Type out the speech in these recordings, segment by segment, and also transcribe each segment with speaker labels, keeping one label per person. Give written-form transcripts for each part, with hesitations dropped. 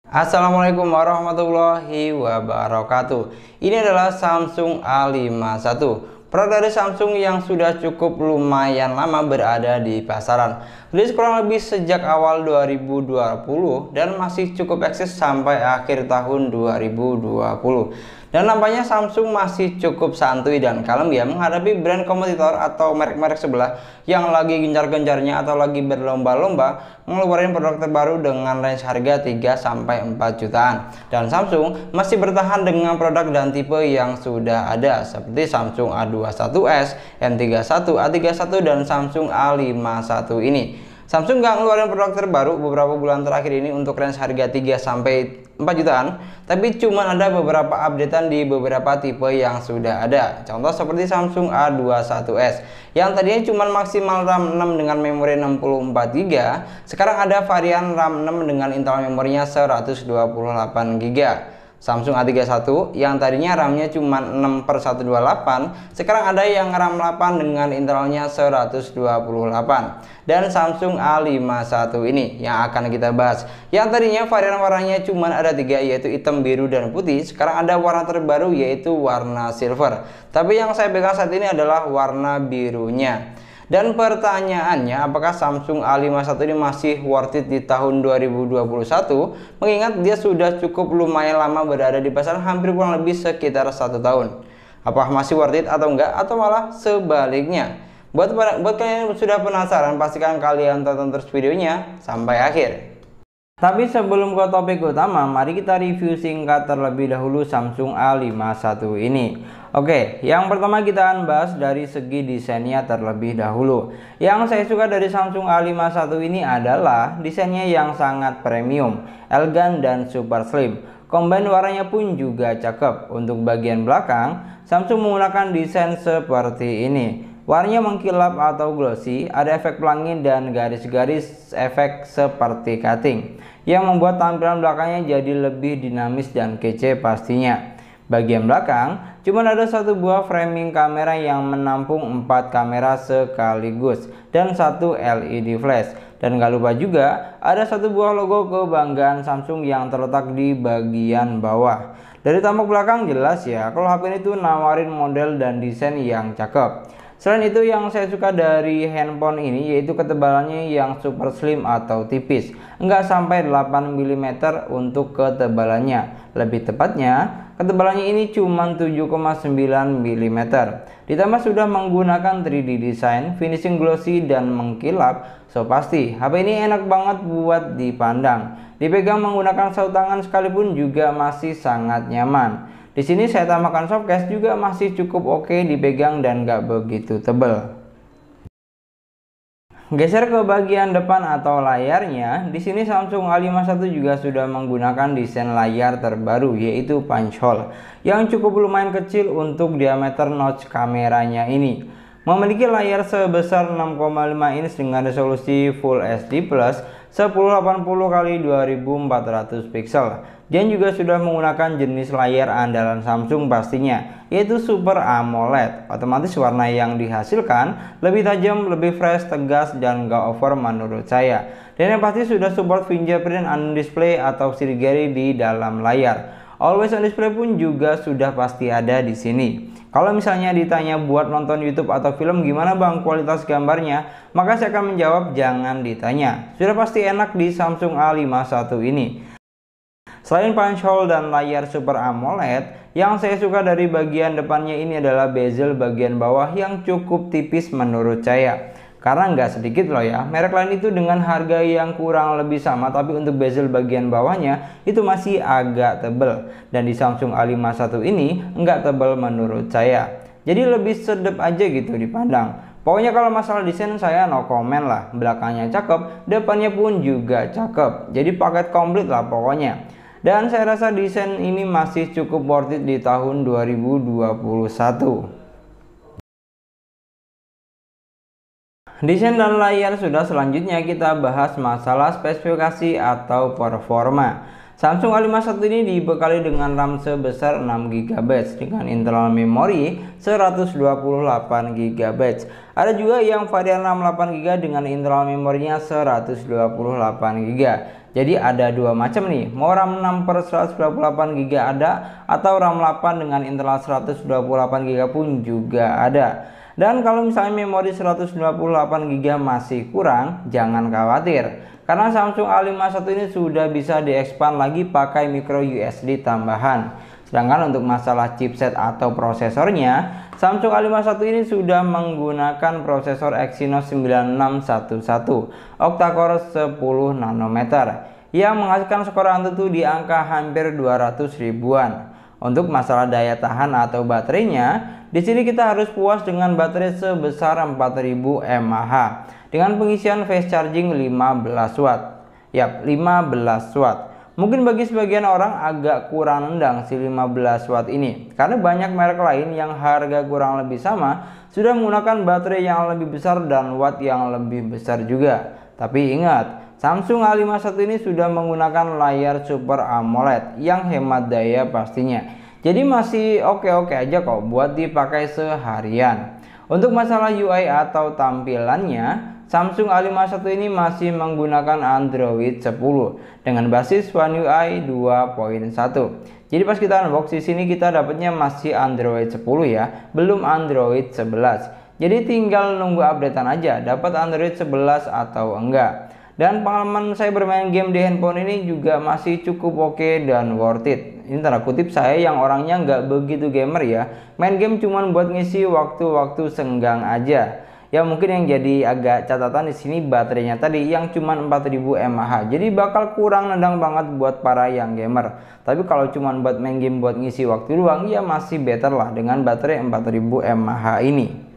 Speaker 1: Assalamualaikum warahmatullahi wabarakatuh. Ini adalah Samsung A51, produk dari Samsung yang sudah cukup lumayan lama berada di pasaran. Rilis kurang lebih sejak awal 2020 dan masih cukup eksis sampai akhir tahun 2020. Dan nampaknya Samsung masih cukup santuy dan kalem ya menghadapi brand kompetitor atau merek-merek sebelah yang lagi gencar-gencarnya atau lagi berlomba-lomba mengeluarkan produk terbaru dengan range harga 3-4 jutaan. Dan Samsung masih bertahan dengan produk dan tipe yang sudah ada seperti Samsung A21s, M31, A31 dan Samsung A51 ini. Samsung nggak ngeluarin produk terbaru beberapa bulan terakhir ini untuk range harga 3-4 jutaan, tapi cuma ada beberapa updatean di beberapa tipe yang sudah ada. Contoh seperti Samsung A21s yang tadinya cuma maksimal RAM 6 dengan memori 64GB, sekarang ada varian RAM 6 dengan internal memorinya 128GB. Samsung A31 yang tadinya RAM-nya cuma 6/128, sekarang ada yang RAM 8 dengan internalnya 128. Dan Samsung A51 ini yang akan kita bahas, yang tadinya varian warnanya cuma ada 3, yaitu hitam, biru, dan putih. Sekarang ada warna terbaru yaitu warna silver, tapi yang saya pegang saat ini adalah warna birunya. Dan pertanyaannya, apakah Samsung A51 ini masih worth it di tahun 2021? Mengingat dia sudah cukup lumayan lama berada di pasaran, hampir kurang lebih sekitar 1 tahun. Apakah masih worth it atau enggak, atau malah sebaliknya? Buat kalian yang sudah penasaran, pastikan kalian tonton terus videonya sampai akhir. Tapi sebelum ke topik utama, mari kita review singkat terlebih dahulu Samsung A51 ini. Oke, yang pertama kita akan bahas dari segi desainnya terlebih dahulu. Yang saya suka dari Samsung A51 ini adalah desainnya yang sangat premium, elegan dan super slim. Combine warnanya pun juga cakep. Untuk bagian belakang, Samsung menggunakan desain seperti ini. Warnanya mengkilap atau glossy, ada efek pelangi dan garis-garis efek seperti cutting yang membuat tampilan belakangnya jadi lebih dinamis dan kece pastinya. Bagian belakang cuma ada satu buah framing kamera yang menampung 4 kamera sekaligus dan satu LED flash. Dan gak lupa juga ada satu buah logo kebanggaan Samsung yang terletak di bagian bawah. Dari tampak belakang jelas ya kalau HP ini tuh nawarin model dan desain yang cakep. Selain itu yang saya suka dari handphone ini yaitu ketebalannya yang super slim atau tipis, enggak sampai 8 mm untuk ketebalannya. Lebih tepatnya ketebalannya ini cuma 7,9 mm. Ditambah sudah menggunakan 3D design, finishing glossy dan mengkilap, so pasti HP ini enak banget buat dipandang. Dipegang menggunakan saut tangan sekalipun juga masih sangat nyaman. Di sini saya tambahkan softcase juga masih cukup oke dipegang dan gak begitu tebal. Geser ke bagian depan atau layarnya, di sini Samsung A51 juga sudah menggunakan desain layar terbaru yaitu punch hole yang cukup lumayan kecil untuk diameter notch kameranya ini. Memiliki layar sebesar 6,5 inch dengan resolusi Full HD Plus 1080x2400 pixel. Dan juga sudah menggunakan jenis layar andalan Samsung pastinya, yaitu Super AMOLED. Otomatis warna yang dihasilkan lebih tajam, lebih fresh, tegas, dan gak over menurut saya. Dan yang pasti sudah support fingerprint on display atau sidik jari di dalam layar. Always on display pun juga sudah pasti ada di sini. Kalau misalnya ditanya buat nonton YouTube atau film gimana bang kualitas gambarnya, maka saya akan menjawab jangan ditanya. Sudah pasti enak di Samsung A51 ini. Selain punch hole dan layar Super AMOLED, yang saya suka dari bagian depannya ini adalah bezel bagian bawah yang cukup tipis menurut saya. Karena nggak sedikit loh ya, merek lain itu dengan harga yang kurang lebih sama, tapi untuk bezel bagian bawahnya itu masih agak tebal. Dan di Samsung A51 ini nggak tebal menurut saya. Jadi lebih sedap aja gitu dipandang. Pokoknya kalau masalah desain saya no comment lah. Belakangnya cakep, depannya pun juga cakep. Jadi paket komplit lah pokoknya. Dan saya rasa desain ini masih cukup worth it di tahun 2021. Desain dan layar sudah, selanjutnya kita bahas masalah spesifikasi atau performa. Samsung A51 ini dibekali dengan RAM sebesar 6GB dengan internal memori 128GB. Ada juga yang varian RAM 8GB dengan internal memorinya 128GB. Jadi ada dua macam nih, mau RAM 6/128GB ada, atau RAM 8 dengan internal 128GB pun juga ada. Dan kalau misalnya memori 128GB masih kurang, jangan khawatir, karena Samsung A51 ini sudah bisa diekspand lagi pakai micro USB tambahan. Sedangkan untuk masalah chipset atau prosesornya, Samsung A51 ini sudah menggunakan prosesor Exynos 9611 octa-core 10 nanometer yang menghasilkan skor Antutu di angka hampir 200 ribuan. Untuk masalah daya tahan atau baterainya, di sini kita harus puas dengan baterai sebesar 4000 mAh dengan pengisian fast charging 15 watt. Yap, 15 watt. Mungkin bagi sebagian orang agak kurang nendang si 15 watt ini, karena banyak merek lain yang harga kurang lebih sama sudah menggunakan baterai yang lebih besar dan watt yang lebih besar juga. Tapi ingat, Samsung A51 ini sudah menggunakan layar Super AMOLED yang hemat daya pastinya. Jadi masih oke-oke aja kok buat dipakai seharian. Untuk masalah UI atau tampilannya, Samsung A51 ini masih menggunakan Android 10 dengan basis One UI 2.1. Jadi pas kita unbox di sini kita dapatnya masih Android 10 ya, belum Android 11. Jadi tinggal nunggu updatean aja, dapat Android 11 atau enggak. Dan pengalaman saya bermain game di handphone ini juga masih cukup oke dan worth it. Ini tanda kutip saya yang orangnya nggak begitu gamer ya, main game cuman buat ngisi waktu-waktu senggang aja. Ya mungkin yang jadi agak catatan di sini baterainya tadi yang cuman 4000 mAh. Jadi bakal kurang nendang banget buat para yang gamer. Tapi kalau cuman buat main game buat ngisi waktu luang ya masih better lah dengan baterai 4000 mAh ini.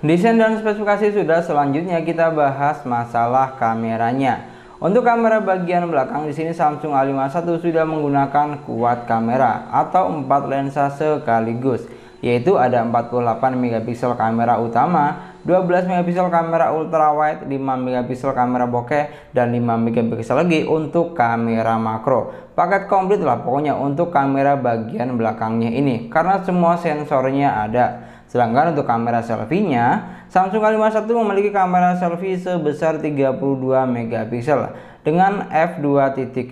Speaker 1: Desain dan spesifikasi sudah, selanjutnya kita bahas masalah kameranya. Untuk kamera bagian belakang di sini Samsung A51 sudah menggunakan quad kamera atau 4 lensa sekaligus, yaitu ada 48 megapiksel kamera utama, 12 megapiksel kamera ultrawide, 5 megapiksel kamera bokeh, dan 5 megapiksel lagi untuk kamera makro. Paket komplit lah pokoknya untuk kamera bagian belakangnya ini, karena semua sensornya ada. Sedangkan untuk kamera selfie-nya, Samsung A51 memiliki kamera selfie sebesar 32 megapiksel dengan f2.2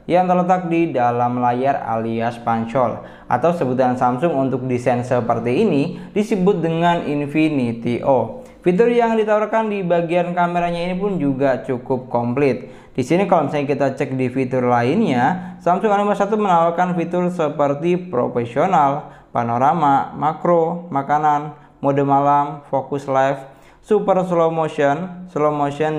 Speaker 1: yang terletak di dalam layar alias pancol, atau sebutan Samsung untuk desain seperti ini disebut dengan Infinity O. Fitur yang ditawarkan di bagian kameranya ini pun juga cukup komplit. Di sini kalau misalnya kita cek di fitur lainnya, Samsung A51 menawarkan fitur seperti profesional, panorama, makro, makanan, mode malam, fokus live, super slow motion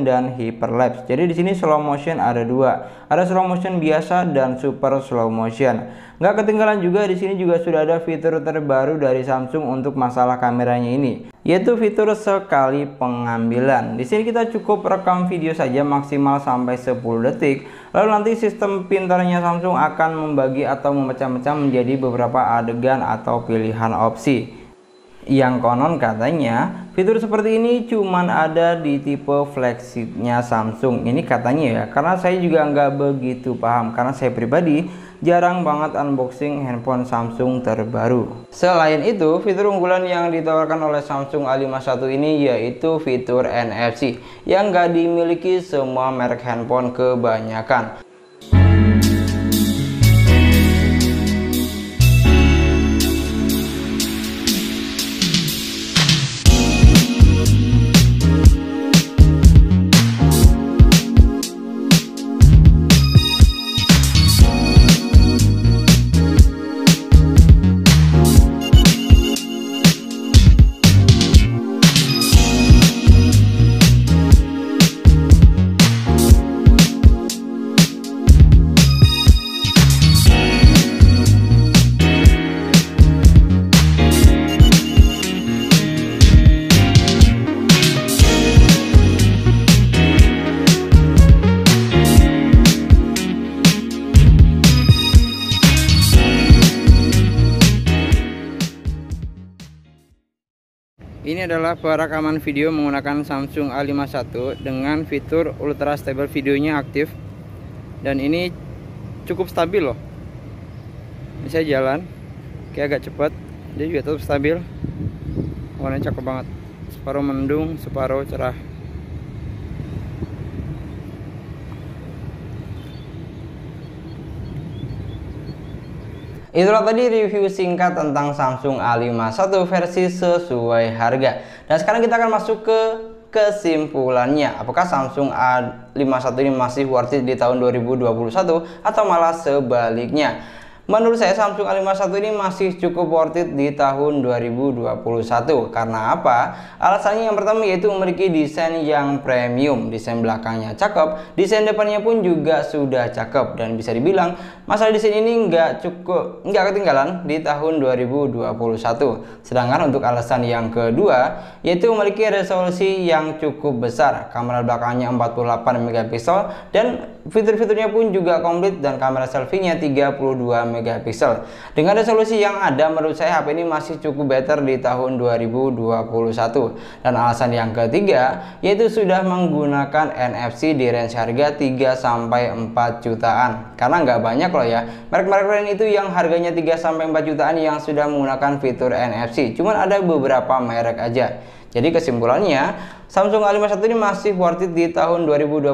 Speaker 1: dan hyperlapse. Jadi di sini slow motion ada dua, ada slow motion biasa dan super slow motion. Nggak ketinggalan juga di sini juga sudah ada fitur terbaru dari Samsung untuk masalah kameranya ini, yaitu fitur sekali pengambilan. Di sini kita cukup rekam video saja maksimal sampai 10 detik. Lalu nanti sistem pintarnya Samsung akan membagi atau memecah-mecah menjadi beberapa adegan atau pilihan opsi. Yang konon katanya fitur seperti ini cuman ada di tipe flagshipnya Samsung ini katanya ya, karena saya juga nggak begitu paham karena saya pribadi jarang banget unboxing handphone Samsung terbaru. Selain itu, fitur unggulan yang ditawarkan oleh Samsung A51 ini yaitu fitur NFC yang nggak dimiliki semua merek handphone kebanyakan. Ini adalah perekaman video menggunakan Samsung A51 dengan fitur Ultra Stable videonya aktif. Dan ini cukup stabil loh. Ini saya jalan kayak agak cepat, dia juga tetap stabil. Warnanya cakep banget. Separuh mendung, separuh cerah. Itulah tadi review singkat tentang Samsung A51 versi sesuai harga. Dan sekarang kita akan masuk ke kesimpulannya. Apakah Samsung A51 ini masih worth it di tahun 2021 atau malah sebaliknya? Menurut saya Samsung A51 ini masih cukup worth it di tahun 2021. Karena apa? Alasannya yang pertama yaitu memiliki desain yang premium. Desain belakangnya cakep, desain depannya pun juga sudah cakep. Dan bisa dibilang masalah desain ini nggak ketinggalan di tahun 2021. Sedangkan untuk alasan yang kedua yaitu memiliki resolusi yang cukup besar. Kamera belakangnya 48 megapiksel dan fitur-fiturnya pun juga komplit, dan kamera selfie-nya 32 megapiksel. Dengan resolusi yang ada, menurut saya HP ini masih cukup better di tahun 2021. Dan alasan yang ketiga yaitu sudah menggunakan NFC di range harga 3-4 jutaan. Karena nggak banyak loh ya merek-merek lain itu yang harganya 3-4 jutaan yang sudah menggunakan fitur NFC. Cuman ada beberapa merek aja. Jadi kesimpulannya, Samsung A51 ini masih worth it di tahun 2021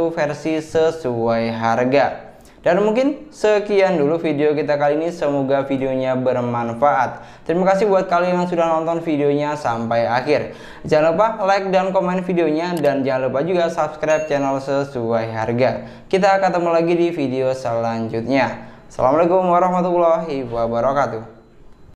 Speaker 1: versi sesuai harga. Dan mungkin sekian dulu video kita kali ini, semoga videonya bermanfaat. Terima kasih buat kalian yang sudah nonton videonya sampai akhir. Jangan lupa like dan komen videonya, dan jangan lupa juga subscribe channel sesuai harga. Kita ketemu lagi di video selanjutnya. Assalamualaikum warahmatullahi wabarakatuh.